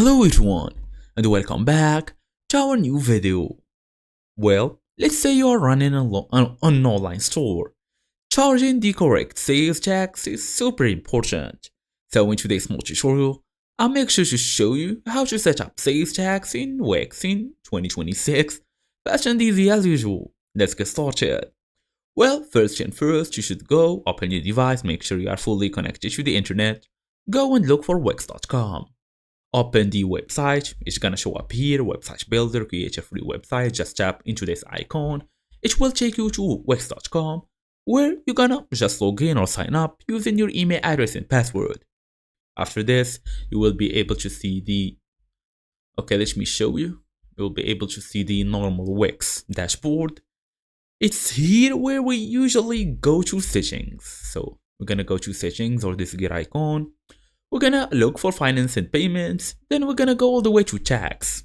Hello everyone and welcome back to our new video. Well, let's say you are running an online store. Charging the correct sales tax is super important. So in today's small tutorial, I'll make sure to show you how to set up sales tax in Wix in 2026, fast and easy as usual. Let's get started. Well, first and first, you should go, open your device, make sure you are fully connected to the internet, go and look for Wix.com. Open the website, it's gonna show up here, website builder, create a free website, just tap into this icon. It will take you to wix.com where you're gonna just log in or sign up using your email address and password. After this, you will be able to see let me show you. You'll be able to see the normal Wix dashboard. It's here where we usually go to settings. So we're gonna go to settings or this gear icon. We're gonna look for finance and payments, then we're gonna go all the way to tax.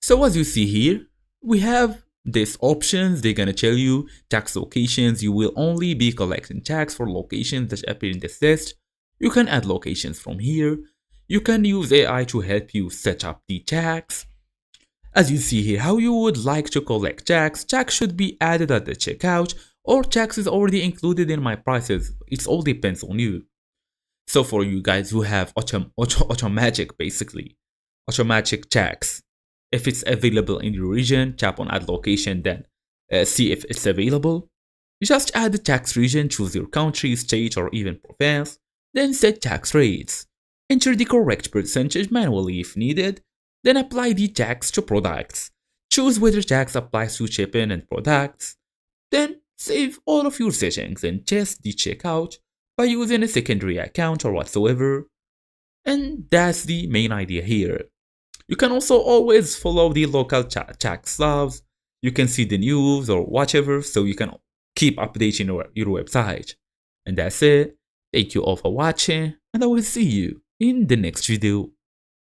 So as you see here, we have these options. They're gonna tell you tax locations. You will only be collecting tax for locations that appear in this list. You can add locations from here. You can use AI to help you set up the tax. As you see here, how you would like to collect tax. Tax should be added at the checkout, or tax is already included in my prices. It all depends on you. So for you guys who have automatic tax, if it's available in your region, tap on add location, then see if it's available. You just add the tax region, choose your country, state, or even province, then set tax rates. Enter the correct percentage manually if needed, then apply the tax to products. Choose whether tax applies to shipping and products. Then save all of your settings and test the checkout by using a secondary account or whatsoever. And that's the main idea here. You can also always follow the local tax laws. You can see the news or whatever, so you can keep updating your website. And that's it. Thank you all for watching, and I will see you in the next video.